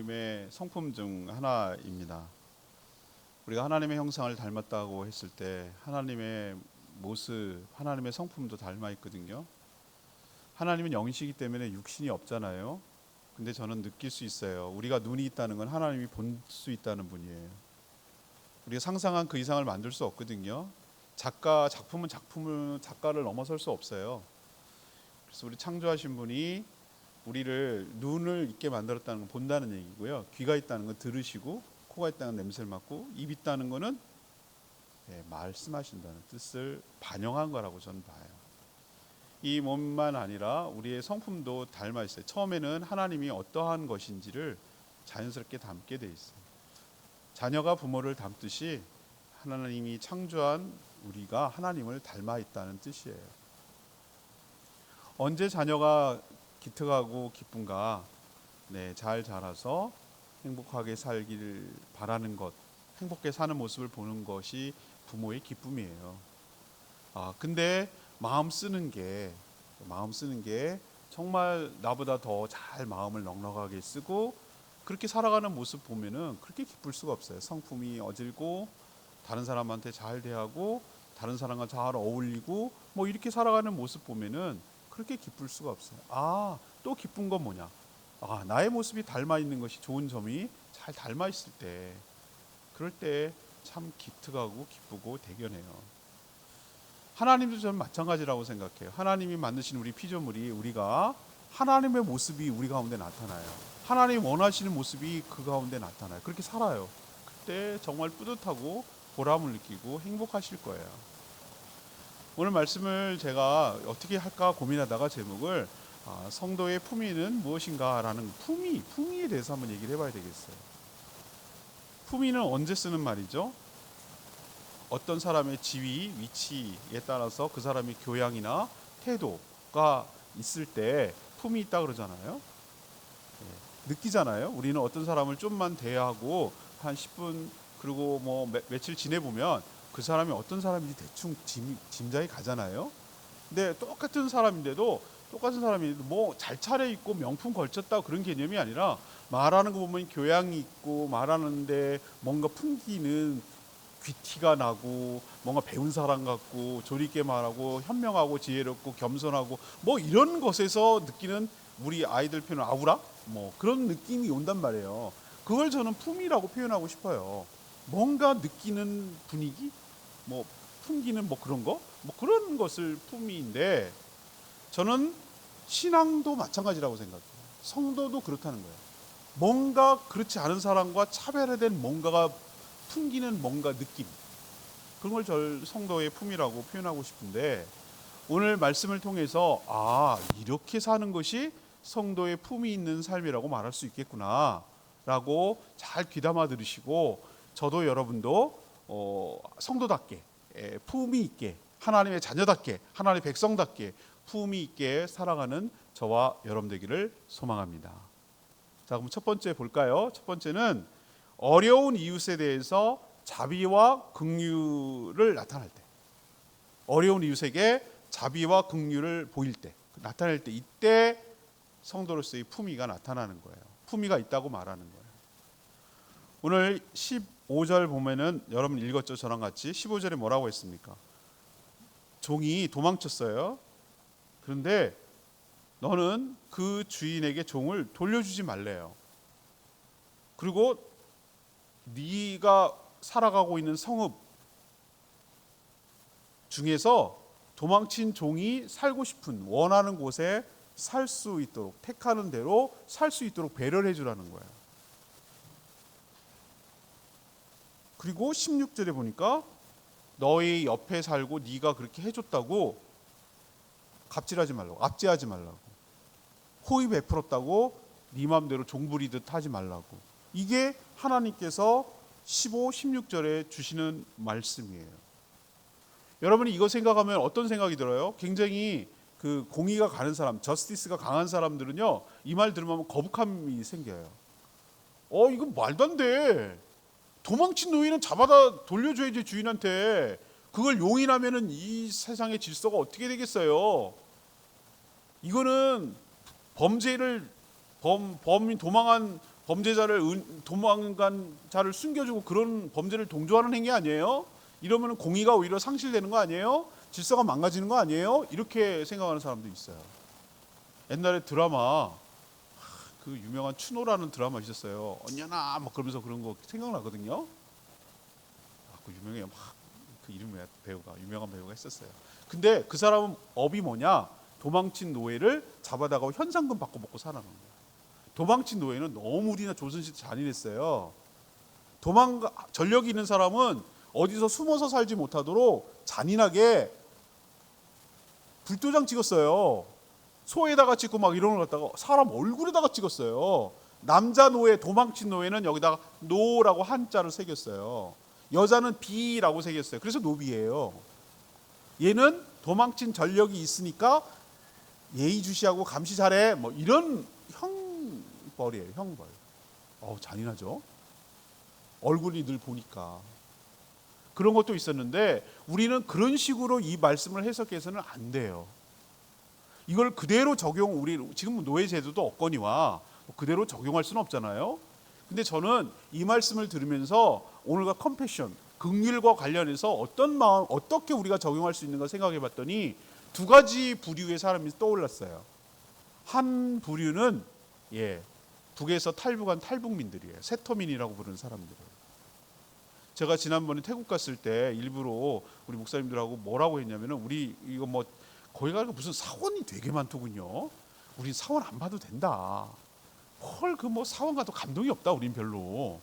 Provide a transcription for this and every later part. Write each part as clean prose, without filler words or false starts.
하나님의 성품 중 하나입니다. 우리가 하나님의 형상을 닮았다고 했을 때 하나님의 모습, 하나님의 성품도 닮아 있거든요. 하나님은 영이시기 때문에 육신이 없잖아요. 근데 저는 느낄 수 있어요. 우리가 눈이 있다는 건 하나님이 볼 수 있다는 분이에요. 우리가 상상한 그 이상을 만들 수 없거든요. 작품은 작가를 넘어설 수 없어요. 그래서 우리 창조하신 분이 우리를 눈을 있게 만들었다는 건 본다는 얘기고요. 귀가 있다는 건 들으시고, 코가 있다는 건 냄새를 맡고, 입이 있다는 거는 말씀하신다는 뜻을 반영한 거라고 저는 봐요. 이 몸만 아니라 우리의 성품도 닮아 있어요. 처음에는 하나님이 어떠한 것인지를 자연스럽게 담게 돼 있어요. 자녀가 부모를 닮듯이 하나님이 창조한 우리가 하나님을 닮아 있다는 뜻이에요. 언제 자녀가 기특하고 기쁜가? 잘 자라서 행복하게 살기를 바라는 것, 행복하게 사는 모습을 보는 것이 부모의 기쁨이에요. 근데 마음 쓰는 게 정말 나보다 더 잘 마음을 넉넉하게 쓰고 그렇게 살아가는 모습 보면은 그렇게 기쁠 수가 없어요. 성품이 어질고 다른 사람한테 잘 대하고 다른 사람과 잘 어울리고 뭐 이렇게 살아가는 모습 보면은 그렇게 기쁠 수가 없어요. 또 기쁜 건 뭐냐? 나의 모습이 닮아 있는 것이 좋은 점이 잘 닮아 있을 때, 그럴 때 참 기특하고 기쁘고 대견해요. 하나님도 저는 마찬가지라고 생각해요. 하나님이 만드신 우리 피조물이 우리가 하나님의 모습이 우리 가운데 나타나요. 하나님이 원하시는 모습이 그 가운데 나타나요. 그렇게 살아요. 그때 정말 뿌듯하고 보람을 느끼고 행복하실 거예요. 오늘 말씀을 제가 어떻게 할까 고민하다가 제목을 성도의 품위는 무엇인가 라는 품위에 대해서 한번 얘기를 해봐야 되겠어요. 품위는 언제 쓰는 말이죠? 어떤 사람의 지위, 위치에 따라서 그 사람의 교양이나 태도가 있을 때 품이 있다 그러잖아요. 느끼잖아요. 우리는 어떤 사람을 좀만 대하고 한 10분 그리고 뭐 며칠 지내보면 그 사람이 어떤 사람인지 대충 짐작이 가잖아요. 근데 똑같은 사람인데도 뭐 잘 차려입고 명품 걸쳤다 그런 개념이 아니라 말하는 거 보면 교양이 있고 말하는데 뭔가 풍기는 귀티가 나고 뭔가 배운 사람 같고 조리 있게 말하고 현명하고 지혜롭고 겸손하고 뭐 이런 것에서 느끼는 우리 아이들 표현 아우라 뭐 그런 느낌이 온단 말이에요. 그걸 저는 품이라고 표현하고 싶어요. 뭔가 느끼는 분위기 뭐 풍기는 뭐 그런 거 뭐 그런 것을 품위인데 저는 신앙도 마찬가지라고 생각해요. 성도도 그렇다는 거예요. 뭔가 그렇지 않은 사람과 차별화된 뭔가가 풍기는 뭔가 느낌, 그런 걸 성도의 품이라고 표현하고 싶은데 오늘 말씀을 통해서 이렇게 사는 것이 성도의 품이 있는 삶이라고 말할 수 있겠구나 라고 잘 귀담아 들으시고 저도 여러분도 성도답게 품이 있게 하나님의 자녀답게 하나님의 백성답게 품이 있게 살아가는 저와 여러분 되기를 소망합니다. 자, 그럼 첫 번째 볼까요? 첫 번째는 어려운 이웃에 대해서 자비와 긍휼을 나타낼 때, 어려운 이웃에게 자비와 긍휼을 보일 때, 나타낼 때, 이때 성도로서의 품위가 나타나는 거예요. 품위가 있다고 말하는 거예요. 오늘 15절 보면은 여러분 읽었죠? 저랑 같이 15절에 뭐라고 했습니까? 종이 도망쳤어요. 그런데 너는 그 주인에게 종을 돌려주지 말래요. 그리고 네가 살아가고 있는 성읍 중에서 도망친 종이 살고 싶은 원하는 곳에 살 수 있도록 택하는 대로 살 수 있도록 배려를 해주라는 거예요. 그리고 16절에 보니까 너희 옆에 살고 네가 그렇게 해줬다고 갑질하지 말라고, 압제하지 말라고, 호의 베풀었다고 네 마음대로 종부리듯 하지 말라고. 이게 하나님께서 15, 16절에 주시는 말씀이에요. 여러분이 이거 생각하면 어떤 생각이 들어요? 굉장히 그 공의가 가는 사람, 저스티스가 강한 사람들은요, 이 말 들으면 거북함이 생겨요. 이거 말도 안 돼. 도망친 노인은 잡아다 돌려줘야지 주인한테. 그걸 용인하면은 이 세상의 질서가 어떻게 되겠어요? 이거는 범죄를 범인 도망한 도망간 자를 숨겨주고 그런 범죄를 동조하는 행위 아니에요? 이러면 공의가 오히려 상실되는 거 아니에요? 질서가 망가지는 거 아니에요? 이렇게 생각하는 사람도 있어요. 옛날에 드라마, 그 유명한 추노라는 드라마 있었어요. 언녀나 막 그러면서 그런 거 생각나거든요. 그 유명해요. 그 이름의 배우가, 유명한 배우가 있었어요. 근데 그 사람은 업이 뭐냐? 도망친 노예를 잡아다가 현상금 받고 먹고 살아가는 거예요. 도망친 노예는 너무 우리나라 조선시대 잔인했어요. 전력이 있는 사람은 어디서 숨어서 살지 못하도록 잔인하게 불도장 찍었어요. 소에다가 찍고 막 이런 걸 갖다가 사람 얼굴에다가 찍었어요. 남자 노예, 도망친 노예는 여기다가 노라고 한자를 새겼어요. 여자는 비라고 새겼어요. 그래서 노비예요. 얘는 도망친 전력이 있으니까 예의주시하고 감시 잘해, 뭐 이런 형벌이에요. 형벌. 잔인하죠. 얼굴이 늘 보니까. 그런 것도 있었는데 우리는 그런 식으로 이 말씀을 해석해서는 안 돼요. 이걸 그대로 우리 지금 노예 제도도 없거니와 그대로 적용할 수는 없잖아요. 근데 저는 이 말씀을 들으면서 오늘과 컴패션, 긍휼과 관련해서 어떤 마음, 어떻게 우리가 적용할 수 있는가 생각해 봤더니 두 가지 부류의 사람이 떠올랐어요. 한 부류는 북에서 탈북한 탈북민들이에요. 세터민이라고 부르는 사람들이에요. 제가 지난번에 태국 갔을 때 일부러 우리 목사님들하고 뭐라고 했냐면은 우리 이거 뭐 거기 가니까 무슨 사원이 되게 많더군요. 우린 사원 안 봐도 된다. 그 뭐 사원 가도 감동이 없다. 우린 별로.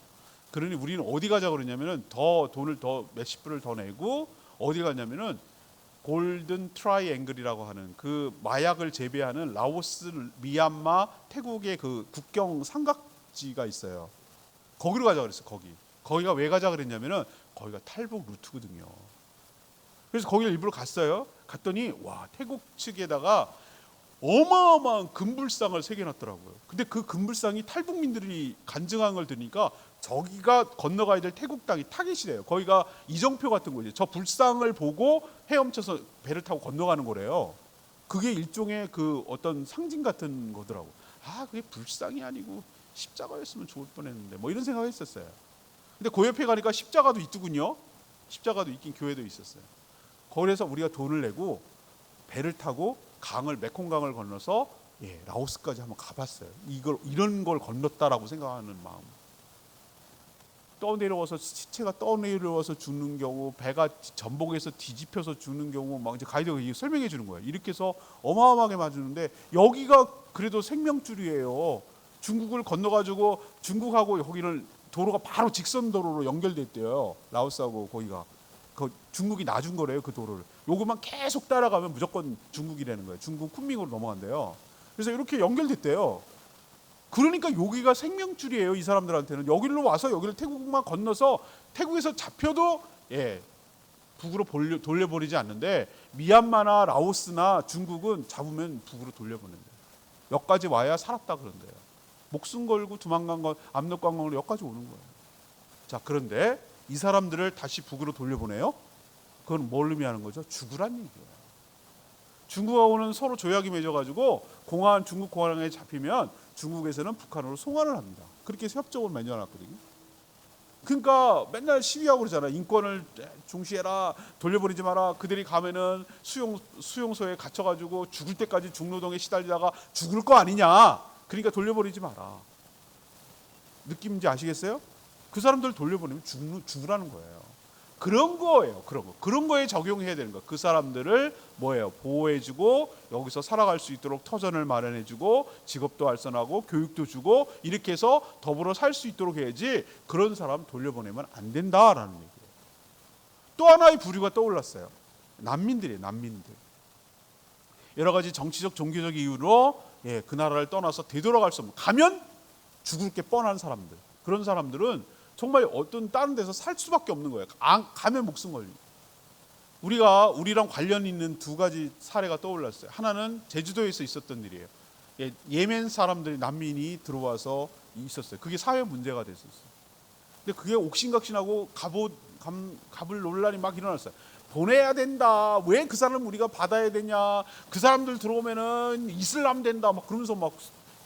그러니 우리는 어디 가자 그러냐면은 더 돈을 더 몇십 불을 더 내고 어디 가냐면은 골든 트라이앵글이라고 하는 그 마약을 재배하는 라오스, 미얀마, 태국의 그 국경 삼각지가 있어요. 거기로 가자 그랬어. 거기가 왜 가자 그랬냐면은 거기가 탈북 루트거든요. 그래서 거기를 일부러 갔어요. 갔더니 와, 태국 측에다가 어마어마한 금불상을 새겨놨더라고요. 근데 그 금불상이 탈북민들이 간증한 걸 들으니까 저기가 건너가야 될 태국 땅이 타깃이래요. 거기가 이정표 같은 거죠. 저 불상을 보고 헤엄쳐서 배를 타고 건너가는 거래요. 그게 일종의 그 어떤 상징 같은 거더라고. 그게 불상이 아니고 십자가였으면 좋을 뻔했는데 뭐 이런 생각을 했었어요. 근데 그 옆에 가니까 십자가도 있더군요. 십자가도 있긴 교회도 있었어요. 거기서 우리가 돈을 내고 배를 타고 메콩강을 건너서 라오스까지 한번 가봤어요. 이런 걸 건넜다라고 생각하는 마음. 떠내려와서 시체가 떠내려와서 죽는 경우, 배가 전복에서 뒤집혀서 죽는 경우 막 이제 가이드가 설명해 주는 거예요. 이렇게 해서 어마어마하게 맞추는데 여기가 그래도 생명줄이에요. 중국을 건너가지고 중국하고 거기는 도로가 바로 직선 도로로 연결됐대요. 라오스하고 거기가. 중국이 놔준 거래요. 그 도로를. 요것만 계속 따라가면 무조건 중국이라는 거예요. 중국 쿤밍으로 넘어간대요. 그래서 이렇게 연결됐대요. 그러니까 여기가 생명줄이에요. 이 사람들한테는. 여기로 와서 여기를 태국만 건너서 태국에서 잡혀도 북으로 돌려버리지 않는데 미얀마나 라오스나 중국은 잡으면 북으로 돌려보낸대요. 여기까지 와야 살았다 그런대요. 목숨 걸고 도망간 건 압록강으로 여기까지 오는 거예요. 자, 그런데 이 사람들을 다시 북으로 돌려보내요? 그건 뭘 의미하는 거죠? 죽으란 얘기예요. 중국하고는 서로 조약이 맺어가지고 중국 공항에 잡히면 중국에서는 북한으로 송환을 합니다. 그렇게 해서 협정을 맺어놨거든요. 그러니까 맨날 시위하고 그러잖아요. 인권을 중시해라, 돌려보내지 마라. 그들이 가면은 수용소에 gat혀가지고 죽을 때까지 중노동에 시달리다가 죽을 거 아니냐. 그러니까 돌려보내지 마라. 느낌인지 아시겠어요? 그 사람들 돌려보내면 죽으라는 거예요. 그런 거예요. 그런 거에 적용해야 되는 거예요. 그 사람들을 보호해주고 여기서 살아갈 수 있도록 터전을 마련해주고 직업도 알선하고 교육도 주고 이렇게 해서 더불어 살 수 있도록 해야지 그런 사람 돌려보내면 안 된다라는 얘기예요. 또 하나의 부류가 떠올랐어요. 난민들이에요. 난민들. 여러 가지 정치적 종교적 이유로 그 나라를 떠나서 되돌아갈 수 없는, 가면 죽을 게 뻔한 사람들. 그런 사람들은 정말 어떤 다른 데서 살 수밖에 없는 거예요. 가면 목숨 걸리고. 우리랑 관련 있는 두 가지 사례가 떠올랐어요. 하나는 제주도에서 있었던 일이에요. 예멘 사람들이 난민이 들어와서 있었어요. 그게 사회 문제가 됐었어요. 근데 그게 옥신각신하고 갑을 논란이 막 일어났어요. 보내야 된다. 왜 그 사람을 우리가 받아야 되냐. 그 사람들 들어오면은 이슬람 된다. 막 그러면서 막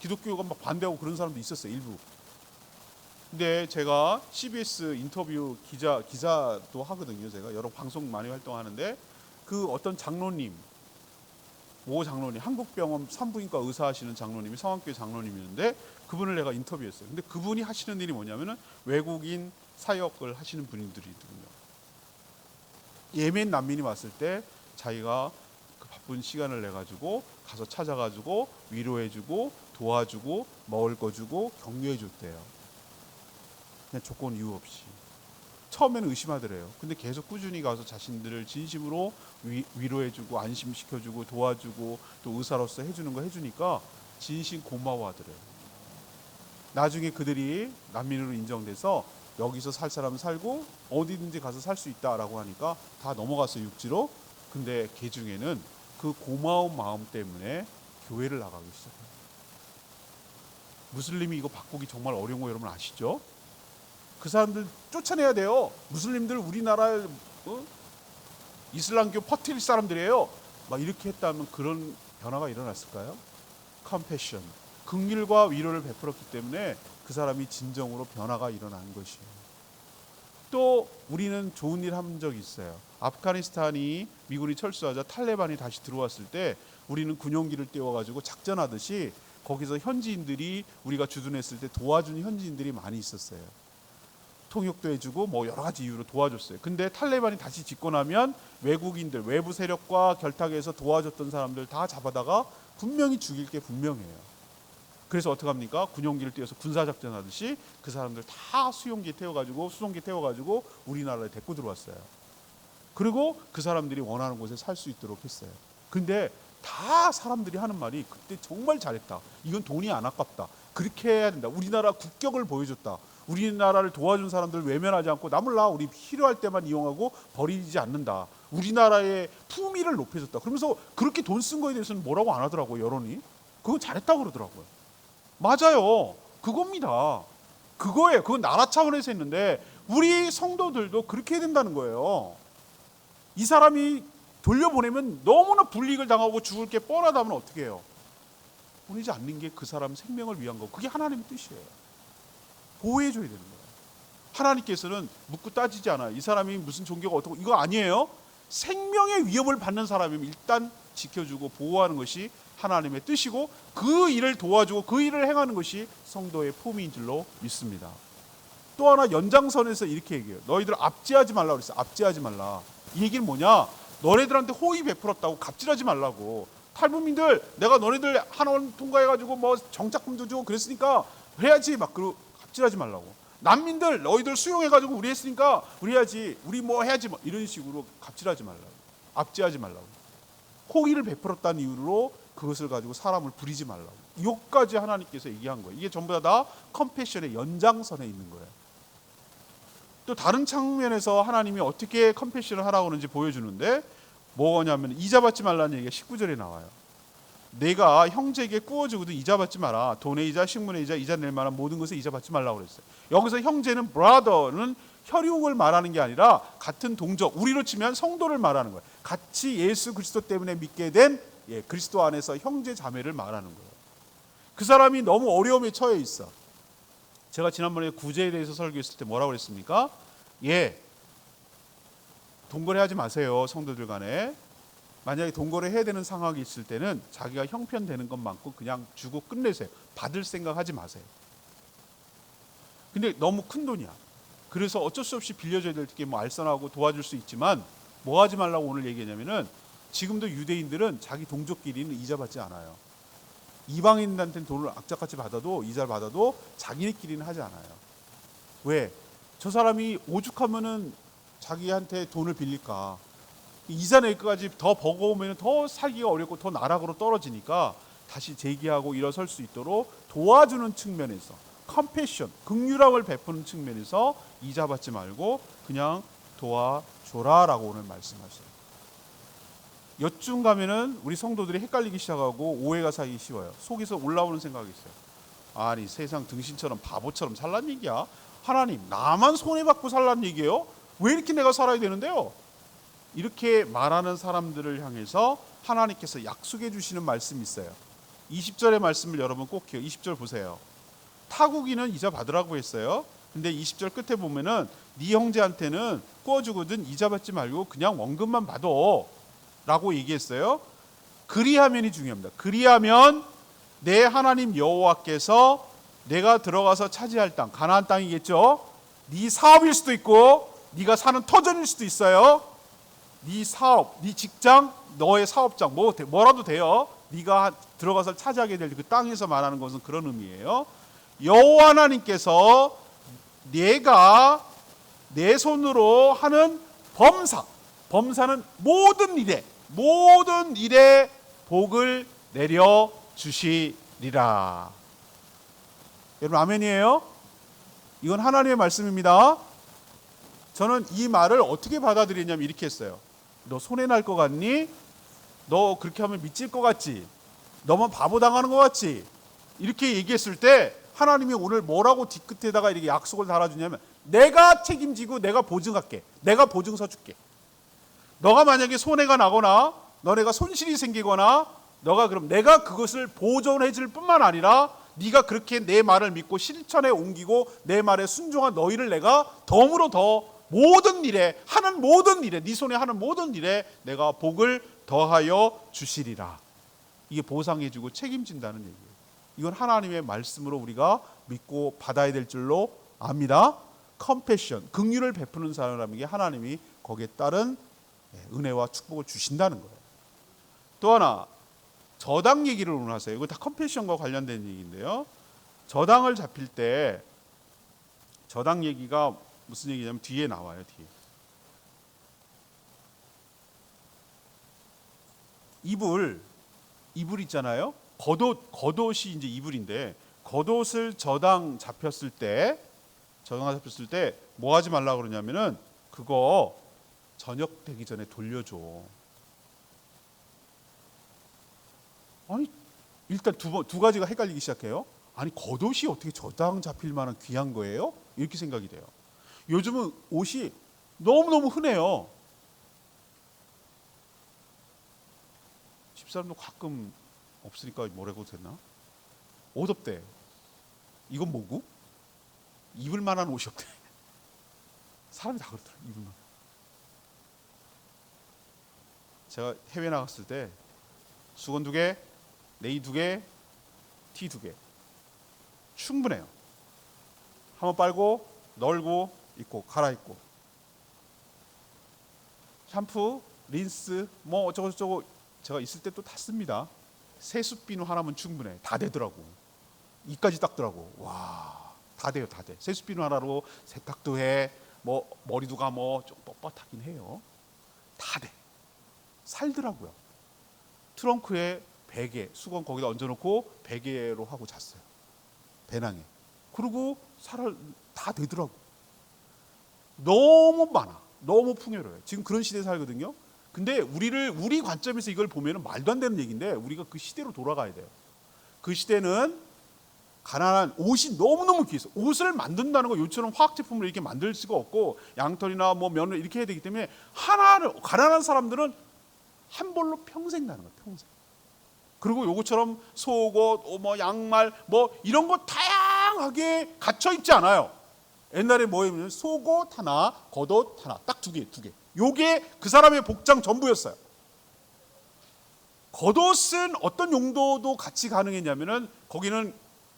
기독교가 막 반대하고 그런 사람도 있었어요. 일부. 근데 제가 CBS 인터뷰 기자도 하거든요. 제가 여러 방송 많이 활동하는데 그 어떤 장로님, 모 장로님, 한국병원 산부인과 의사 하시는 장로님이 성황교회 장로님이었는데 그분을 내가 인터뷰했어요. 근데 그분이 하시는 일이 뭐냐면은 외국인 사역을 하시는 분들이거든요. 예멘 난민이 왔을 때 자기가 그 바쁜 시간을 내 가지고 가서 찾아가지고 위로해주고 도와주고 먹을 거 주고 격려해줬대요. 그냥 조건 이유 없이. 처음에는 의심하더래요. 근데 계속 꾸준히 가서 자신들을 진심으로 위로해주고 안심시켜주고 도와주고 또 의사로서 해주는 거 해주니까 진심 고마워하더래요. 나중에 그들이 난민으로 인정돼서 여기서 살 사람은 살고 어디든지 가서 살 수 있다라고 하니까 다 넘어갔어요, 육지로. 근데 그 중에는 그 고마운 마음 때문에 교회를 나가기 시작해요. 무슬림이 이거 바꾸기 정말 어려운 거 여러분 아시죠? 그 사람들 쫓아내야 돼요. 무슬림들 우리나라 이슬람교 퍼뜨릴 사람들이에요. 막 이렇게 했다면 그런 변화가 일어났을까요? 컴패션, 긍휼과 위로를 베풀었기 때문에 그 사람이 진정으로 변화가 일어난 것이에요. 또 우리는 좋은 일 한 적이 있어요. 아프가니스탄이 미군이 철수하자 탈레반이 다시 들어왔을 때 우리는 군용기를 띄워가지고 작전하듯이 거기서 현지인들이 우리가 주둔했을 때 도와준 현지인들이 많이 있었어요. 통역도 해주고 뭐 여러 가지 이유로 도와줬어요. 근데 탈레반이 다시 짓고 나면 외국인들, 외부 세력과 결탁해서 도와줬던 사람들 다 잡아다가 분명히 죽일 게 분명해요. 그래서 어떡합니까? 군용기를 띄워서 군사작전 하듯이 그 사람들 다 수용기에 태워가지고 수송기에 태워가지고 우리나라에 데리고 들어왔어요. 그리고 그 사람들이 원하는 곳에 살 수 있도록 했어요. 근데 다 사람들이 하는 말이 그때 정말 잘했다. 이건 돈이 안 아깝다. 그렇게 해야 된다. 우리나라 국격을 보여줬다. 우리나라를 도와준 사람들 외면하지 않고 남을라 우리 필요할 때만 이용하고 버리지 않는다. 우리나라의 품위를 높여줬다. 그러면서 그렇게 돈 쓴 거에 대해서는 뭐라고 안 하더라고요. 여론이. 그거 잘했다고 그러더라고요. 맞아요. 그겁니다. 그거예요. 그건 나라 차원에서 했는데 우리 성도들도 그렇게 해야 된다는 거예요. 이 사람이 돌려보내면 너무나 불이익을 당하고 죽을 게 뻔하다면 어떻게 해요? 보내지 않는 게 그 사람 생명을 위한 거. 그게 하나님의 뜻이에요. 보호해줘야 되는 거예요. 하나님께서는 묻고 따지지 않아요. 이 사람이 무슨 종교가 어떻고 이거 아니에요. 생명의 위협을 받는 사람이면 일단 지켜주고 보호하는 것이 하나님의 뜻이고 그 일을 도와주고 그 일을 행하는 것이 성도의 품위인 줄로 믿습니다. 또 하나 연장선에서 이렇게 얘기해요. 너희들 압제하지 말라고 그랬어요. 압제하지 말라. 이 얘기는 뭐냐? 너네들한테 호의 베풀었다고 갑질하지 말라고. 탈북민들 내가 너네들 한원 통과해가지고 뭐 정착금도 주고 그랬으니까 해야지 막 그러고 갑질하지 말라고. 난민들 너희들 수용해가지고 우리 했으니까 우리 해야지 우리 뭐 해야지 뭐 이런 식으로 갑질하지 말라고. 압제하지 말라고. 호의를 베풀었다는 이유로 그것을 가지고 사람을 부리지 말라고. 이것까지 하나님께서 얘기한 거예요. 이게 전부 다 컴패션의 연장선에 있는 거예요. 또 다른 측면에서 하나님이 어떻게 컴패션을 하라고 하는지 보여주는데 뭐냐면 이자 받지 말라는 얘기가 19절에 나와요. 내가 형제에게 꾸어주거든 이자 받지 마라. 돈의 이자, 식문의 이자, 이자 낼 만한 모든 것에 이자 받지 말라고 그랬어요. 여기서 형제는 brother는 혈육을 말하는 게 아니라 같은 동족, 우리로 치면 성도를 말하는 거예요. 같이 예수 그리스도 때문에 믿게 된 그리스도 안에서 형제 자매를 말하는 거예요. 그 사람이 너무 어려움에 처해 있어. 제가 지난번에 구제에 대해서 설교했을 때 뭐라고 그랬습니까? 동거래하지 마세요. 성도들 간에. 만약에 동거래 해야 되는 상황이 있을 때는 자기가 형편되는 것만큼 그냥 주고 끝내세요. 받을 생각하지 마세요. 근데 너무 큰 돈이야. 그래서 어쩔 수 없이 빌려줘야 될 게 뭐 알선하고 도와줄 수 있지만 뭐 하지 말라고 오늘 얘기했냐면은 지금도 유대인들은 자기 동족끼리는 이자 받지 않아요. 이방인한테는 돈을 악착같이 받아도 이자를 받아도 자기네끼리는 하지 않아요. 왜? 저 사람이 오죽하면은 자기한테 돈을 빌릴까? 이자 낼 것까지 더 버거우면 더 살기가 어렵고 더 나락으로 떨어지니까 다시 재기하고 일어설 수 있도록 도와주는 측면에서 컴패션, 긍휼함을 베푸는 측면에서 이자 받지 말고 그냥 도와줘라라고 오늘 말씀하셔요. 여쯤 가면은 우리 성도들이 헷갈리기 시작하고 오해가 사기 쉬워요. 속에서 올라오는 생각이 있어요. 아니 세상 등신처럼 바보처럼 살란 얘기야? 하나님 나만 손해받고 살란 얘기예요? 왜 이렇게 내가 살아야 되는데요? 이렇게 말하는 사람들을 향해서 하나님께서 약속해 주시는 말씀이 있어요. 20절의 말씀을 여러분 꼭 해요. 20절 보세요. 타국인은 이자 받으라고 했어요. 근데 20절 끝에 보면은 네 형제한테는 구워주거든 이자 받지 말고 그냥 원금만 받아 라고 얘기했어요. 그리하면이 중요합니다. 그리하면 내 하나님 여호와께서 내가 들어가서 차지할 땅, 가나안 땅이겠죠. 네 사업일 수도 있고 네가 사는 터전일 수도 있어요. 네 사업, 네 직장, 너의 사업장 뭐라도 돼요. 네가 들어가서 차지하게 될 그 땅에서 말하는 것은 그런 의미예요. 여호와 하나님께서 내가 내 손으로 하는 범사는 모든 일에 복을 내려 주시리라. 여러분 아멘이에요? 이건 하나님의 말씀입니다. 저는 이 말을 어떻게 받아들이냐면 이렇게 했어요. 너 손해 날 것 같니? 너 그렇게 하면 미칠 것 같지? 너만 바보 당하는 것 같지? 이렇게 얘기했을 때 하나님이 오늘 뭐라고 뒤끝에다가 이렇게 약속을 달아주냐면 내가 책임지고 내가 보증할게. 내가 보증서 줄게. 너가 만약에 손해가 나거나 너네가 손실이 생기거나 너가 그럼 내가 그것을 보존해 줄 뿐만 아니라 네가 그렇게 내 말을 믿고 실천에 옮기고 내 말에 순종한 너희를 내가 덤으로 더 모든 일에 네 손에 하는 모든 일에 내가 복을 더하여 주시리라. 이게 보상해 주고 책임진다는 얘기예요. 이건 하나님의 말씀으로 우리가 믿고 받아야 될 줄로 압니다. 컴패션, 긍휼을 베푸는 사람에게 하나님이 거기에 따른 은혜와 축복을 주신다는 거예요. 또 하나 저당 얘기를 오늘 하세요. 이거 다 컴패션과 관련된 얘기인데요. 저당을 잡힐 때 저당 얘기가 무슨 얘기냐면 뒤에 나와요. 뒤에 이불 있잖아요. 겉옷이 이제 이불인데 겉옷을 저당 잡혔을 때 뭐 하지 말라 그러냐면은 그거 저녁 되기 전에 돌려줘. 아니 일단 두 가지가 헷갈리기 시작해요. 아니 겉옷이 어떻게 저당 잡힐 만한 귀한 거예요? 이렇게 생각이 돼요. 요즘은 옷이 너무너무 흔해요. 집사람도 가끔 없으니까 뭐라고 됐나? 옷 없대. 이건 뭐고? 입을 만한 옷이 없대. 사람이 다 그렇더라. 입을 만한. 제가 해외 나갔을 때 수건 2개, 네이 2개, 티 2개 충분해요. 한번 빨고 널고 입고 갈아입고 샴푸, 린스 뭐 어쩌고저쩌고 제가 있을 때 또 다 씁니다. 세숫비누 하나면 충분해. 다 되더라고. 이까지 닦더라고. 와, 다 돼요, 다 돼. 세숫비누 하나로 세탁도 해. 뭐 머리도 감어. 좀 뻣뻣하긴 해요. 다 돼. 살더라고요. 트렁크에 베개, 수건 거기다 얹어놓고 베개로 하고 잤어요. 배낭에. 그리고 다 되더라고. 너무 많아. 너무 풍요로워요. 지금 그런 시대에 살거든요. 근데 우리 관점에서 이걸 보면 말도 안 되는 얘기인데 우리가 그 시대로 돌아가야 돼요. 그 시대는 가난한 옷이 너무너무 귀해서 옷을 만든다는 거 요처럼 화학 제품을 이렇게 만들 수가 없고 양털이나 뭐 면을 이렇게 해야 되기 때문에 가난한 사람들은 한 벌로 평생 나는 거예요. 평생. 그리고 요것처럼 속옷, 뭐 양말, 뭐 이런 거 다양하게 갇혀 입지 않아요. 옛날에 뭐냐면 속옷 하나, 겉옷 하나, 딱 두 개. 요게 그 사람의 복장 전부였어요. 겉옷은 어떤 용도도 같이 가능했냐면은 거기는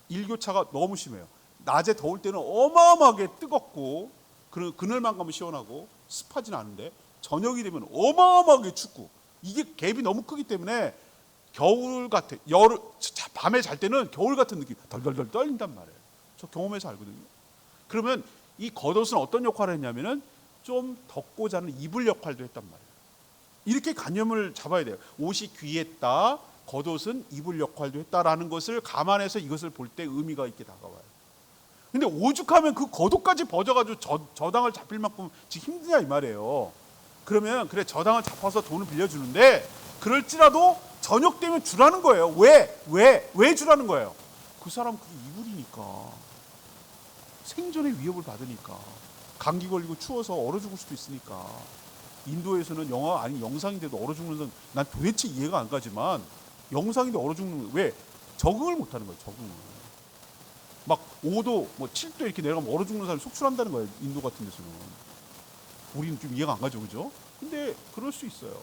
일교차가 너무 심해요. 낮에 더울 때는 어마어마하게 뜨겁고 그늘만 가면 시원하고 습하진 않은데 저녁이 되면 어마어마하게 춥고 이게 갭이 너무 크기 때문에 겨울 같아. 밤에 잘 때는 겨울 같은 느낌 덜덜덜 떨린단 말이에요. 저 경험해서 알거든요. 그러면 이 겉옷은 어떤 역할을 했냐면은 좀 덮고 자는 이불 역할도 했단 말이에요. 이렇게 관념을 잡아야 돼요. 옷이 귀했다, 겉옷은 이불 역할도 했다라는 것을 감안해서 이것을 볼 때 의미가 있게 다가와요. 근데 오죽하면 그 겉옷까지 벗어가지고 저당을 잡힐 만큼 지금 힘드냐 이 말이에요. 그러면 그래 저당을 잡아서 돈을 빌려주는데 그럴지라도 저녁 되면 주라는 거예요. 왜 주라는 거예요? 그 사람 그게 이불이니까. 생존의 위협을 받으니까. 감기 걸리고 추워서 얼어 죽을 수도 있으니까. 인도에서는 영화 아니 영상인데도 얼어 죽는 사람 난 도대체 이해가 안 가지만 영상인데 얼어 죽는 왜 적응을 못 하는 거예요. 적응을. 막 5도, 뭐 7도 이렇게 내려가면 얼어 죽는 사람이 속출한다는 거예요. 인도 같은 데서는. 우리는 좀 이해가 안 가죠, 그죠? 근데 그럴 수 있어요.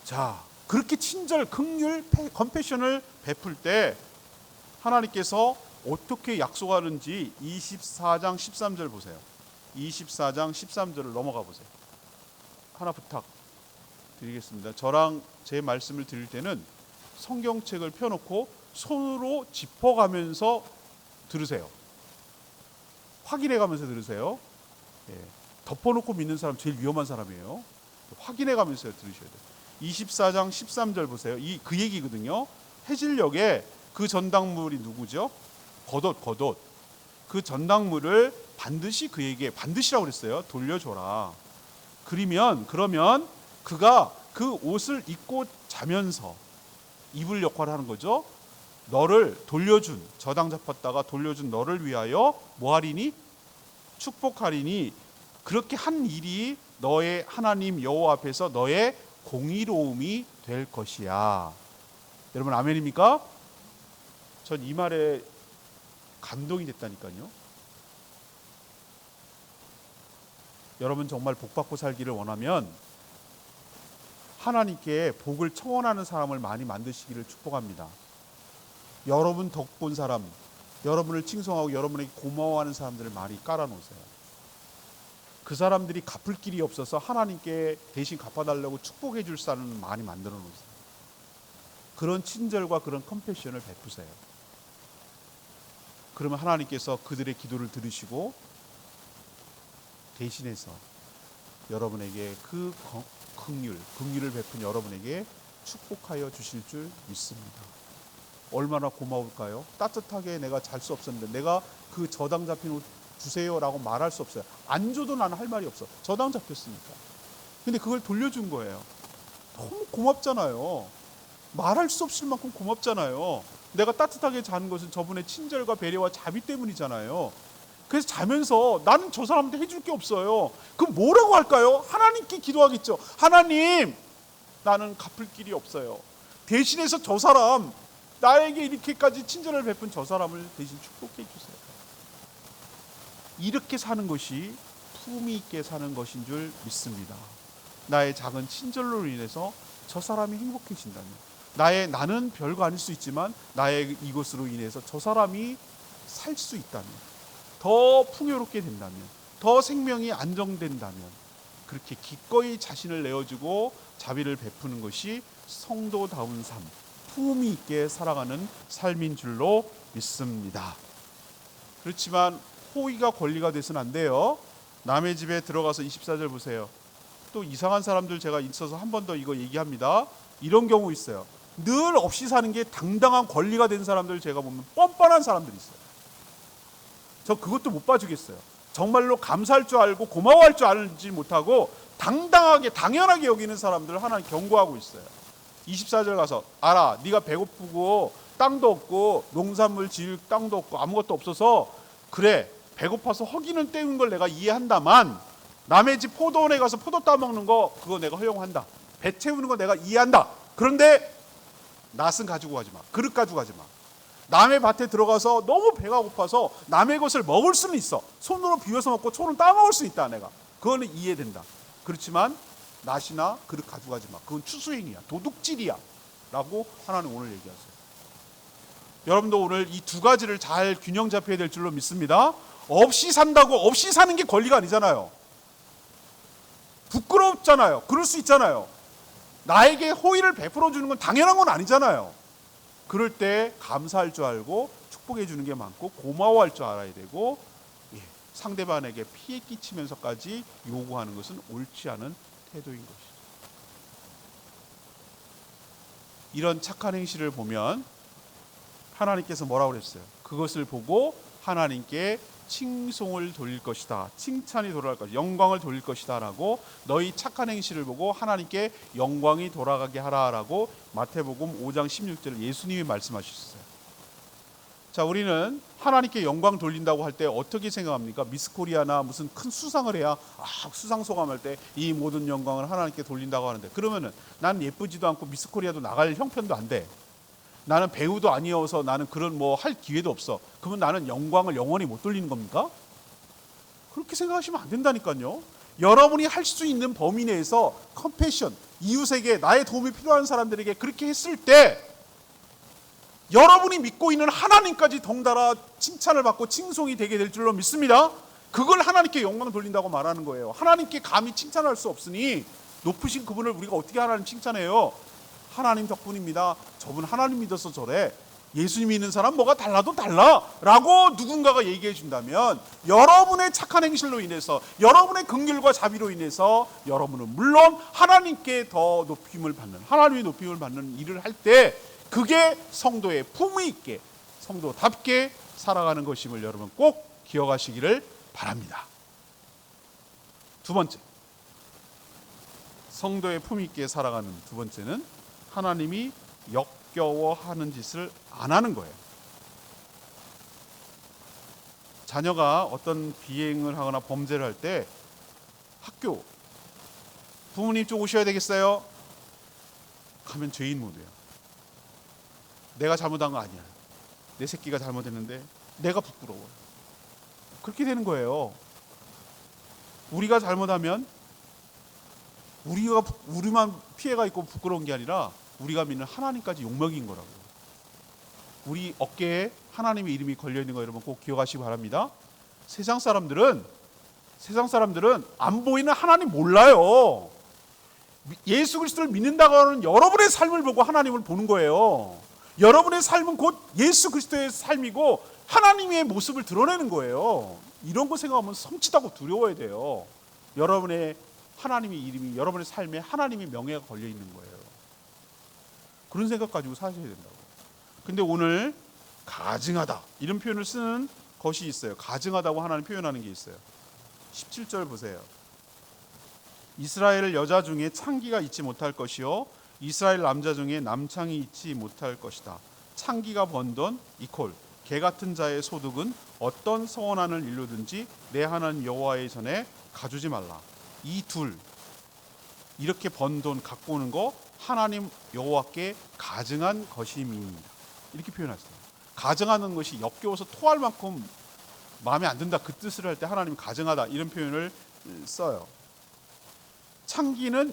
자, 그렇게 친절, 긍휼, 컴패션을 베풀 때 하나님께서 어떻게 약속하는지 24장 13절 보세요. 24장 13절을 넘어가 보세요. 하나 부탁 드리겠습니다. 저랑 제 말씀을 드릴 때는 성경책을 펴놓고 손으로 짚어가면서 들으세요. 확인해가면서 들으세요. 예. 덮어놓고 믿는 사람 제일 위험한 사람이에요. 확인해가면서 들으셔야 돼요. 24장 13절 보세요. 그 얘기거든요. 해질녘에 그 전당물이 누구죠? 겉옷. 그 전당물을 반드시 그에게, 반드시라고 그랬어요. 돌려줘라. 그러면 그가 그 옷을 입고 자면서 입을 역할을 하는 거죠. 너를 돌려준, 저당 잡혔다가 돌려준 너를 위하여 뭐하리니? 축복하리니 그렇게 한 일이 너의 하나님 여호와 앞에서 너의 공의로움이 될 것이야. 여러분 아멘입니까? 전 이 말에 감동이 됐다니까요. 여러분 정말 복받고 살기를 원하면 하나님께 복을 청원하는 사람을 많이 만드시기를 축복합니다. 여러분 덕 본 사람, 여러분을 칭송하고 여러분에게 고마워하는 사람들을 많이 깔아놓으세요. 그 사람들이 갚을 길이 없어서 하나님께 대신 갚아달라고 축복해 줄 사람을 많이 만들어 놓으세요. 그런 친절과 그런 컴패션을 베푸세요. 그러면 하나님께서 그들의 기도를 들으시고 대신해서 여러분에게 그 긍휼을 베푼 여러분에게 축복하여 주실 줄 믿습니다. 얼마나 고마울까요? 따뜻하게 내가 잘 수 없었는데 내가 그 저당 잡힌 옷 주세요라고 말할 수 없어요. 안 줘도 나는 할 말이 없어. 저당 잡혔으니까. 근데 그걸 돌려준 거예요. 너무 고맙잖아요. 말할 수 없을 만큼 고맙잖아요. 내가 따뜻하게 자는 것은 저분의 친절과 배려와 자비 때문이잖아요. 그래서 자면서 나는 저 사람한테 해줄 게 없어요. 그럼 뭐라고 할까요? 하나님께 기도하겠죠. 하나님, 나는 갚을 길이 없어요. 대신해서 저 사람, 나에게 이렇게까지 친절을 베푼 저 사람을 대신 축복해 주세요. 이렇게 사는 것이 품위 있게 사는 것인 줄 믿습니다. 나의 작은 친절로 인해서 저 사람이 행복해진다면, 나는 별거 아닐 수 있지만 나의 이것으로 인해서 저 사람이 살 수 있다면, 더 풍요롭게 된다면, 더 생명이 안정된다면, 그렇게 기꺼이 자신을 내어주고 자비를 베푸는 것이 성도다운 삶, 품위 있게 살아가는 삶인 줄로 믿습니다. 그렇지만 호의가 권리가 돼서는 안 돼요. 남의 집에 들어가서 24절 보세요. 또 이상한 사람들 제가 있어서 한 번 더 이거 얘기합니다. 이런 경우 있어요. 늘 없이 사는 게 당당한 권리가 된 사람들 제가 보면 뻔뻔한 사람들이 있어요. 저 그것도 못 봐주겠어요. 정말로 감사할 줄 알고 고마워할 줄 알지 못하고 당당하게 당연하게 여기는 사람들을 하나님 경고하고 있어요. 24절 가서 알아, 네가 배고프고 땅도 없고 농산물 지을 땅도 없고 아무것도 없어서 그래 배고파서 허기는 때우는 걸 내가 이해한다만 남의 집 포도원에 가서 포도 따먹는 거 그거 내가 허용한다. 배 채우는 거 내가 이해한다. 그런데 낫은 가지고 가지 마. 그릇 가지고 가지 마. 남의 밭에 들어가서 너무 배가 고파서 남의 것을 먹을 수는 있어. 손으로 비벼서 먹고 손으로 따먹을 수 있다. 내가 그거는 이해된다. 그렇지만 낫이나 그릇 가지고 가지 마. 그건 추수행위야. 도둑질이야. 라고 하나님 오늘 얘기하세요. 여러분도 오늘 이 두 가지를 잘 균형 잡혀야 될 줄로 믿습니다. 없이 산다고 없이 사는 게 권리가 아니잖아요. 부끄럽잖아요. 그럴 수 있잖아요. 나에게 호의를 베풀어 주는 건 당연한 건 아니잖아요. 그럴 때 감사할 줄 알고 축복해 주는 게 많고 고마워할 줄 알아야 되고 상대방에게 피해 끼치면서까지 요구하는 것은 옳지 않은 태도인 것이죠. 이런 착한 행실을 보면 하나님께서 뭐라고 그랬어요? 그것을 보고 하나님께 칭송을 돌릴 것이다. 칭찬이 돌아갈 것이다. 영광을 돌릴 것이다 라고 너희 착한 행실을 보고 하나님께 영광이 돌아가게 하라라고 마태복음 5장 16절을 예수님이 말씀하셨어요. 자, 우리는 하나님께 영광 돌린다고 할 때 어떻게 생각합니까? 미스코리아나 무슨 큰 수상을 해야 수상 소감할 때 이 모든 영광을 하나님께 돌린다고 하는데 그러면은 난 예쁘지도 않고 미스코리아도 나갈 형편도 안 돼. 나는 배우도 아니어서 나는 그런 뭐 할 기회도 없어. 그러면 나는 영광을 영원히 못 돌리는 겁니까? 그렇게 생각하시면 안 된다니까요. 여러분이 할 수 있는 범위 내에서 컴패션, 이웃에게 나의 도움이 필요한 사람들에게 그렇게 했을 때 여러분이 믿고 있는 하나님까지 덩달아 칭찬을 받고 칭송이 되게 될 줄로 믿습니다. 그걸 하나님께 영광 돌린다고 말하는 거예요. 하나님께 감히 칭찬할 수 없으니 높으신 그분을 우리가 어떻게 하나님 칭찬해요? 하나님 덕분입니다. 저분 하나님 믿어서 저래. 예수님 믿는 사람 뭐가 달라도 달라 라고 누군가가 얘기해 준다면 여러분의 착한 행실로 인해서 여러분의 긍휼과 자비로 인해서 여러분은 물론 하나님께 더 높임을 받는, 하나님의 높임을 받는 일을 할 때 그게 성도의 품위 있게 성도답게 살아가는 것임을 여러분 꼭 기억하시기를 바랍니다. 두 번째, 성도의 품위 있게 살아가는 두 번째는 하나님이 역겨워하는 짓을 안 하는 거예요. 자녀가 어떤 비행을 하거나 범죄를 할 때 학교 부모님 좀 오셔야 되겠어요? 가면 죄인 모드예요. 내가 잘못한 거 아니야. 내 새끼가 잘못했는데 내가 부끄러워. 그렇게 되는 거예요. 우리가 잘못하면 우리만 피해가 있고 부끄러운 게 아니라 우리가 믿는 하나님까지 욕먹인 거라고요. 우리 어깨에 하나님의 이름이 걸려있는 거 여러분 꼭 기억하시기 바랍니다. 세상 사람들은 안 보이는 하나님 몰라요. 예수 그리스도를 믿는다고 하는 여러분의 삶을 보고 하나님을 보는 거예요. 여러분의 삶은 곧 예수 그리스도의 삶이고 하나님의 모습을 드러내는 거예요. 이런 거 생각하면 섬찟하고 두려워야 돼요. 여러분의 하나님의 이름이 여러분의 삶에 하나님의 명예가 걸려 있는 거예요. 그런 생각 가지고 사셔야 된다고. 근데 오늘 가증하다 이런 표현을 쓰는 것이 있어요. 가증하다고 하나님 표현하는 게 있어요. 17절 보세요. 이스라엘 여자 중에 창기가 있지 못할 것이요 이스라엘 남자 중에 남창이 있지 못할 것이다. 창기가 번 돈 이콜 개 같은 자의 소득은 어떤 서원하는 일로든지 내 하나님 여호와의 전에 가주지 말라. 이 둘 이렇게 번 돈 갖고 오는 거 하나님 여호와께 가증한 것임이니라. 이렇게 표현했어요. 가증하는 것이 역겨워서 토할 만큼 마음에 안 든다 그 뜻을 할 때 하나님 가증하다 이런 표현을 써요. 창기는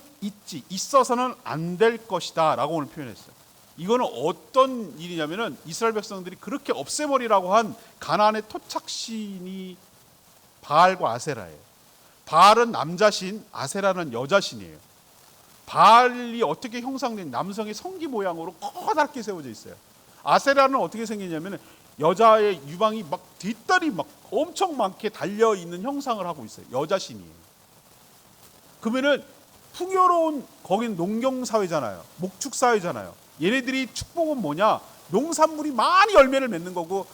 있어서는 안 될 것이다 라고 오늘 표현했어요. 이거는 어떤 일이냐면은 이스라엘 백성들이 그렇게 없애버리라고 한 가나안의 토착신이 바알과 아세라예요. 바알은 남자신, 아세라는 여자신이에요. 바알이 어떻게 형상된 남성의 성기 모양으로 커다랗게 세워져 있어요. 아세라는 어떻게 생기냐면 여자의 유방이 막 뒷다리 막 엄청 많게 달려 있는 형상을 하고 있어요. 여자신이에요. 그러면은 풍요로운 거긴 농경 사회잖아요. 목축 사회잖아요. 얘네들이 축복은 뭐냐? 농산물이 많이 열매를 맺는 거고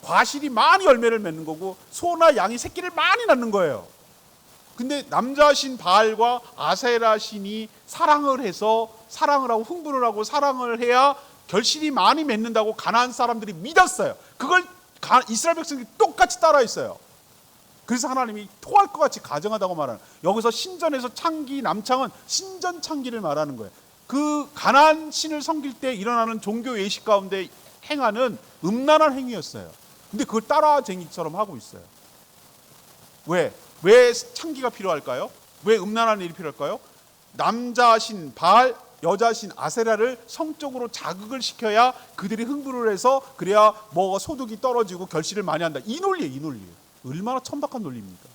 과실이 많이 열매를 맺는 거고 소나 양이 새끼를 많이 낳는 거예요. 근데 남자신 바알과 아세라 신이 사랑을 해서 사랑을 하고 흥분을 하고 사랑을 해야 결실이 많이 맺는다고 가나안 사람들이 믿었어요. 그걸 이스라엘 백성들이 똑같이 따라 했어요. 그래서 하나님이 토할 것 같이 가증하다고 말하는, 여기서 신전에서 창기, 남창은 신전 창기를 말하는 거예요. 그 가나안 신을 섬길 때 일어나는 종교 예식 가운데 행하는 음란한 행위였어요. 근데 그걸 따라쟁이처럼 하고 있어요. 왜 창기가 필요할까요? 왜 음란한 일이 필요할까요? 남자신 바알, 여자신 아세라를 성적으로 자극을 시켜야 그들이 흥분을 해서 그래야 뭐 소득이 떨어지고 결실을 많이 한다. 이 논리예요. 얼마나 천박한 논리입니까?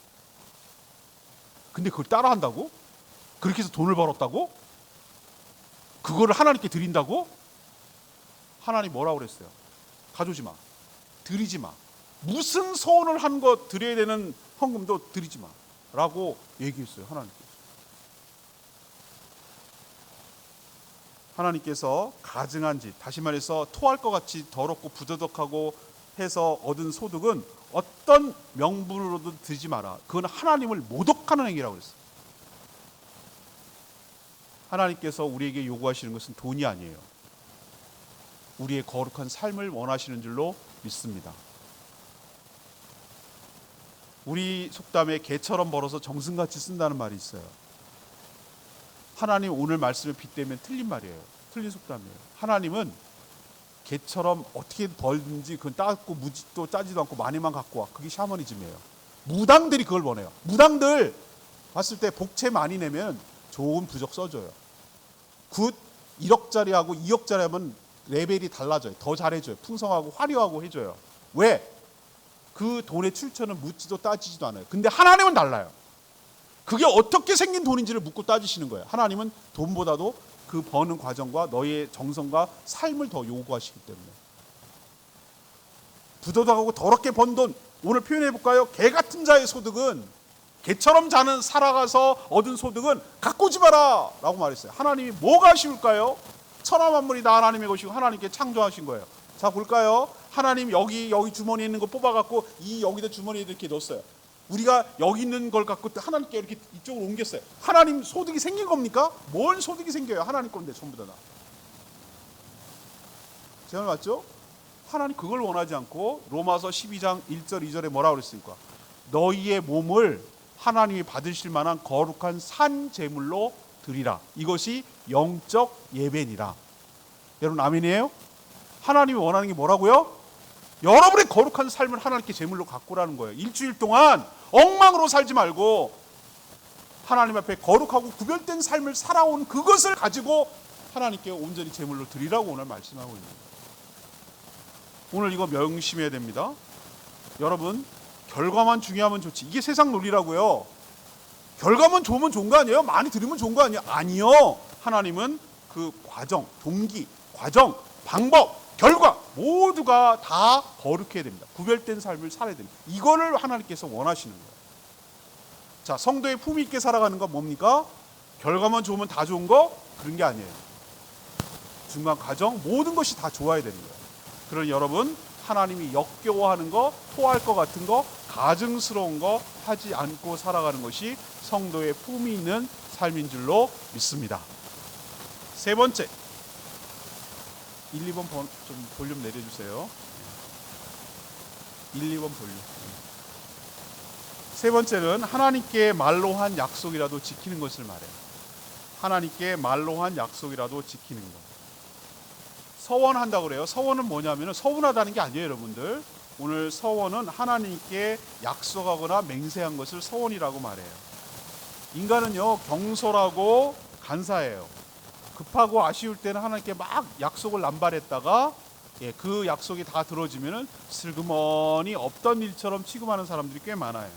근데 그걸 따라한다고? 그렇게 해서 돈을 벌었다고? 그거를 하나님께 드린다고? 하나님 뭐라고 그랬어요? 가져오지 마. 드리지 마. 무슨 소원을 한 거 드려야 되는 헌금도 드리지 마. 라고 얘기했어요. 하나님께서 가증한 짓, 다시 말해서 토할 것 같이 더럽고 부도덕하고 해서 얻은 소득은 어떤 명분으로도 드지 마라. 그건 하나님을 모독하는 행위라고 그랬어요. 하나님께서 우리에게 요구하시는 것은 돈이 아니에요. 우리의 거룩한 삶을 원하시는 줄로 믿습니다. 우리 속담에 개처럼 벌어서 정승같이 쓴다는 말이 있어요. 하나님 오늘 말씀에 빗대면 틀린 말이에요. 틀린 속담이에요. 하나님은 개처럼 어떻게 벌든지 그건 따고 무지도 짜지도 않고 많이만 갖고 와. 그게 샤머니즘이에요. 무당들이 그걸 원해요. 무당들 봤을 때 복채 많이 내면 좋은 부적 써줘요. 굿 1억짜리하고 2억짜리 하면 레벨이 달라져요. 더 잘해줘요. 풍성하고 화려하고 해줘요. 왜? 그 돈의 출처는 묻지도 따지지도 않아요. 근데 하나님은 달라요. 그게 어떻게 생긴 돈인지를 묻고 따지시는 거예요. 하나님은 돈보다도 그 버는 과정과 너의 정성과 삶을 더 요구하시기 때문에. 부도덕하고 더럽게 번 돈, 오늘 표현해 볼까요? 개 같은 자의 소득은, 개처럼 자는 살아가서 얻은 소득은 가꾸지 마라 라고 말했어요. 하나님이 뭐가 쉬울까요? 천하만물이 다 하나님의 것이고 하나님께 창조하신 거예요. 자, 볼까요? 하나님 여기 주머니에 있는 거 뽑아갖고 이 여기다 주머니에 이렇게 넣었어요. 우리가 여기 있는 걸 갖고 하나님께 이렇게 이쪽으로 옮겼어요. 하나님 소득이 생긴 겁니까? 뭔 소득이 생겨요? 하나님 건데 전부 다. 제 말 맞죠? 하나님 그걸 원하지 않고 로마서 12장 1절 2절에 뭐라고 그랬습니까? 너희의 몸을 하나님이 받으실 만한 거룩한 산 제물로 드리라. 이것이 영적 예배니라. 여러분 아멘이에요? 하나님이 원하는 게 뭐라고요? 여러분의 거룩한 삶을 하나님께 제물로 가꾸라는 거예요. 일주일 동안 엉망으로 살지 말고 하나님 앞에 거룩하고 구별된 삶을 살아온 그것을 가지고 하나님께 온전히 제물로 드리라고 오늘 말씀하고 있는 거예요. 오늘 이거 명심해야 됩니다. 여러분 결과만 중요하면 좋지. 이게 세상 논리라고요. 결과만 좋으면 좋은 거 아니에요? 많이 드리면 좋은 거 아니에요? 아니요. 하나님은 그 과정, 동기, 과정, 방법, 결과 모두가 다 거룩해야 됩니다. 구별된 삶을 살아야 됩니다. 이거를 하나님께서 원하시는 거예요. 자, 성도의 품위 있게 살아가는 건 뭡니까? 결과만 좋으면 다 좋은 거? 그런 게 아니에요. 중간 과정 모든 것이 다 좋아야 되는 거예요. 그러니 여러분 하나님이 역겨워하는 거, 토할 것 같은 거, 가증스러운 거 하지 않고 살아가는 것이 성도의 품위 있는 삶인 줄로 믿습니다. 세 번째, 1, 2번 좀 볼륨 내려주세요. 1, 2번 볼륨. 세 번째는 하나님께 말로 한 약속이라도 지키는 것을 말해요. 하나님께 말로 한 약속이라도 지키는 것. 서원한다고 그래요. 서원은 뭐냐면 서운하다는 게 아니에요, 여러분들. 오늘 서원은 하나님께 약속하거나 맹세한 것을 서원이라고 말해요. 인간은요, 경솔하고 간사해요. 급하고 아쉬울 때는 하나님께 막 약속을 남발했다가 그 약속이 다 들어지면은 슬그머니 없던 일처럼 취급하는 사람들이 꽤 많아요.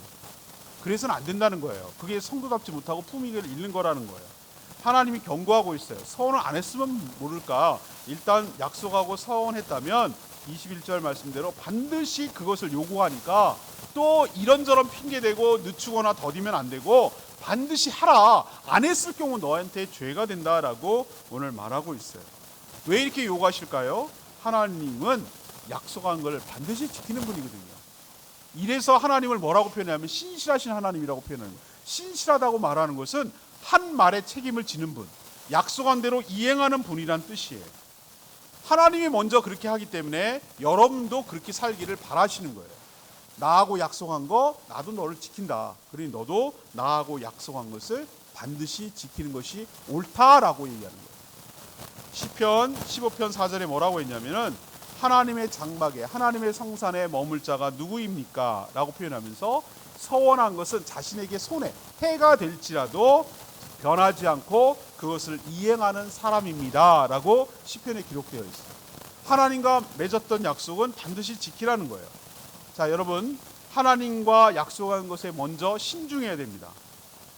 그래서는 안 된다는 거예요. 그게 성도답지 못하고 품위를 잃는 거라는 거예요. 하나님이 경고하고 있어요. 서원을 안 했으면 모를까. 일단 약속하고 서원했다면 21절 말씀대로 반드시 그것을 요구하니까 또 이런저런 핑계대고 늦추거나 더디면 안 되고 반드시 하라. 안 했을 경우 너한테 죄가 된다라고 오늘 말하고 있어요. 왜 이렇게 요구하실까요? 하나님은 약속한 걸 반드시 지키는 분이거든요. 이래서 하나님을 뭐라고 표현하면 신실하신 하나님이라고 표현하는 거예요. 신실하다고 말하는 것은 한 말에 책임을 지는 분, 약속한 대로 이행하는 분이란 뜻이에요. 하나님이 먼저 그렇게 하기 때문에 여러분도 그렇게 살기를 바라시는 거예요. 나하고 약속한 거 나도 너를 지킨다. 그러니 너도 나하고 약속한 것을 반드시 지키는 것이 옳다라고 얘기하는 거예요. 시편 15편 4절에 뭐라고 했냐면은 하나님의 장막에 하나님의 성산에 머물 자가 누구입니까? 라고 표현하면서 서원한 것은 자신에게 손해, 해가 될지라도 변하지 않고 그것을 이행하는 사람입니다 라고 시편에 기록되어 있어요. 하나님과 맺었던 약속은 반드시 지키라는 거예요. 자, 여러분 하나님과 약속한 것에 먼저 신중해야 됩니다.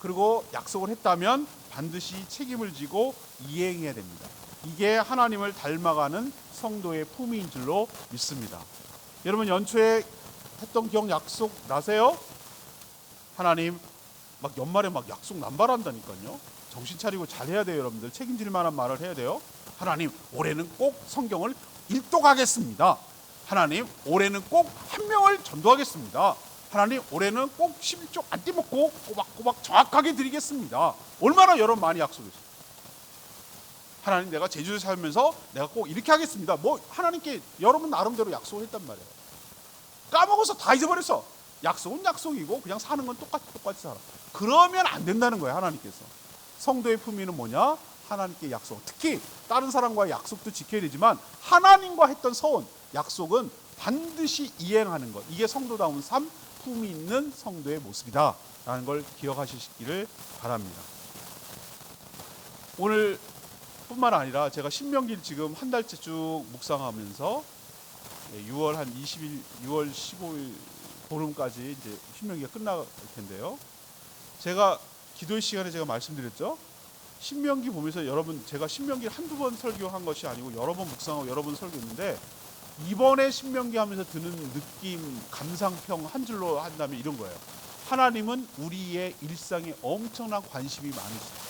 그리고 약속을 했다면 반드시 책임을 지고 이행해야 됩니다. 이게 하나님을 닮아가는 성도의 품위인 줄로 믿습니다. 여러분 연초에 했던 기억 약속 나세요? 하나님 막 연말에 막 약속 남발한다니까요. 정신 차리고 잘해야 돼요. 여러분들 책임질 만한 말을 해야 돼요. 하나님 올해는 꼭 성경을 일독하겠습니다. 하나님 올해는 꼭 한 명을 전도하겠습니다. 하나님 올해는 꼭 11조 안 떼먹고 꼬박꼬박 정확하게 드리겠습니다. 얼마나 여러분 많이 약속했어요. 하나님 내가 제주도에 살면서 내가 꼭 이렇게 하겠습니다. 뭐 하나님께 여러분 나름대로 약속을 했단 말이에요. 까먹어서 다 잊어버렸어. 약속은 약속이고 그냥 사는 건 똑같이 살아. 그러면 안 된다는 거예요. 하나님께서. 성도의 품위는 뭐냐? 하나님께 약속, 특히 다른 사람과의 약속도 지켜야 되지만 하나님과 했던 서원, 약속은 반드시 이행하는 것, 이게 성도다운 삶, 품이 있는 성도의 모습이다 라는 걸 기억하시기를 바랍니다. 오늘 뿐만 아니라 제가 신명기를 지금 한 달째 쭉 묵상하면서 6월 한 20일, 6월 15일 보름까지 이제 신명기가 끝날 텐데요. 제가 기도의 시간에 제가 말씀드렸죠. 신명기 보면서 여러분, 제가 신명기를 한두 번 설교한 것이 아니고 여러 번 묵상하고 여러 번 설교했는데, 이번에 신명기 하면서 드는 느낌, 감상평 한 줄로 한다면 이런 거예요. 하나님은 우리의 일상에 엄청난 관심이 많으시다.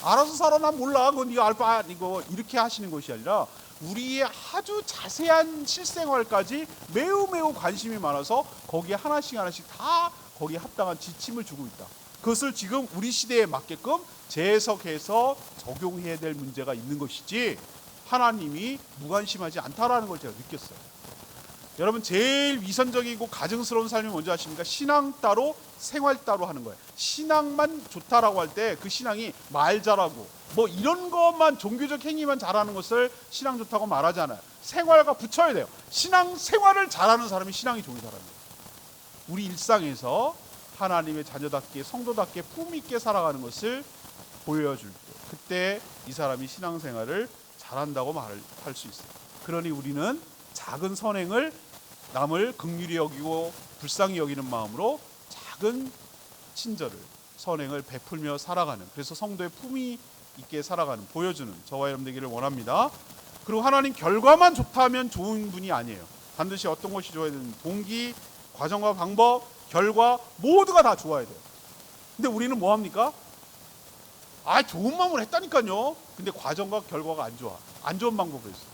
알아서 살아, 난 몰라, 그건 네가 알 바 아니고, 이렇게 하시는 것이 아니라 우리의 아주 자세한 실생활까지 매우 관심이 많아서 거기에 하나씩 다 거기에 합당한 지침을 주고 있다. 그것을 지금 우리 시대에 맞게끔 재해석해서 적용해야 될 문제가 있는 것이지 하나님이 무관심하지 않다라는 걸 제가 느꼈어요. 여러분, 제일 위선적이고 가증스러운 삶이 뭔지 아십니까? 신앙 따로 생활 따로 하는 거예요. 신앙만 좋다라고 할 때 그 신앙이 말 잘하고 뭐 이런 것만, 종교적 행위만 잘하는 것을 신앙 좋다고 말하지 않아요. 생활과 붙여야 돼요. 신앙 생활을 잘하는 사람이 신앙이 좋은 사람이에요. 우리 일상에서 하나님의 자녀답게, 성도답게 품위 있게 살아가는 것을 보여줄 때, 그때 이 사람이 신앙생활을 잘한다고 말할 수 있어요. 그러니 우리는 작은 선행을, 남을 긍휼히 여기고 불쌍히 여기는 마음으로 작은 친절을, 선행을 베풀며 살아가는, 그래서 성도의 품위 있게 살아가는, 보여주는 저와 여러분 되기를 원합니다. 그리고 하나님 결과만 좋다면 좋은 분이 아니에요. 반드시 어떤 것이 좋아야 되는, 동기, 과정과 방법, 결과 모두가 다 좋아야 돼요. 근데 우리는 뭐 합니까? 좋은 마음으로 했다니까요. 근데 과정과 결과가 안 좋아. 안 좋은 방법을 했어요.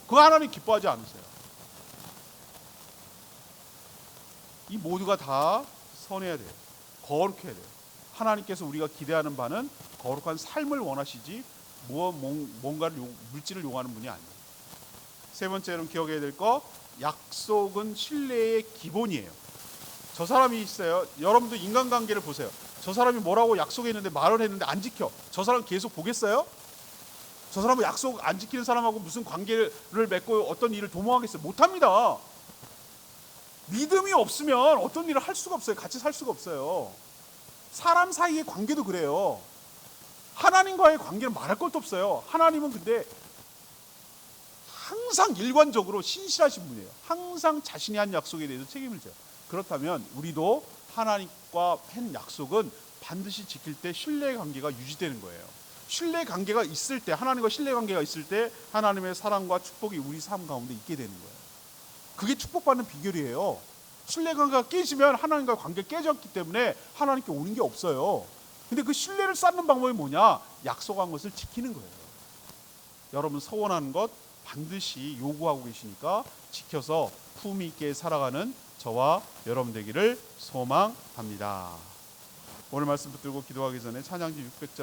그거 하나님 기뻐하지 않으세요. 이 모두가 다 선해야 돼요. 거룩해야 돼요. 하나님께서 우리가 기대하는 바는 거룩한 삶을 원하시지 뭔가를 물질을 요구하는 분이 아니에요. 세 번째로 기억해야 될 거, 약속은 신뢰의 기본이에요. 저 사람이 있어요. 여러분도 인간관계를 보세요. 저 사람이 뭐라고 약속했는데, 말을 했는데 안 지켜. 저 사람 계속 보겠어요? 저 사람은 약속 안 지키는 사람하고 무슨 관계를 맺고 어떤 일을 도모하겠어요? 못합니다. 믿음이 없으면 어떤 일을 할 수가 없어요. 같이 살 수가 없어요. 사람 사이의 관계도 그래요. 하나님과의 관계는 말할 것도 없어요. 하나님은 근데 항상 일관적으로 신실하신 분이에요. 항상 자신이 한 약속에 대해서 책임을 져요. 그렇다면 우리도 하나님과 한 약속은 반드시 지킬 때 신뢰관계가 유지되는 거예요. 신뢰관계가 있을 때, 하나님과 신뢰관계가 있을 때 하나님의 사랑과 축복이 우리 삶 가운데 있게 되는 거예요. 그게 축복받는 비결이에요. 신뢰관계가 깨지면 하나님과 관계가 깨졌기 때문에 하나님께 오는 게 없어요. 근데 그 신뢰를 쌓는 방법이 뭐냐? 약속한 것을 지키는 거예요. 여러분, 서원하는 것 반드시 요구하고 계시니까 지켜서 품위 있게 살아가는 저와 여러분 되기를 소망합니다. 오늘 말씀 붙들고 기도하기 전에 찬양지 600장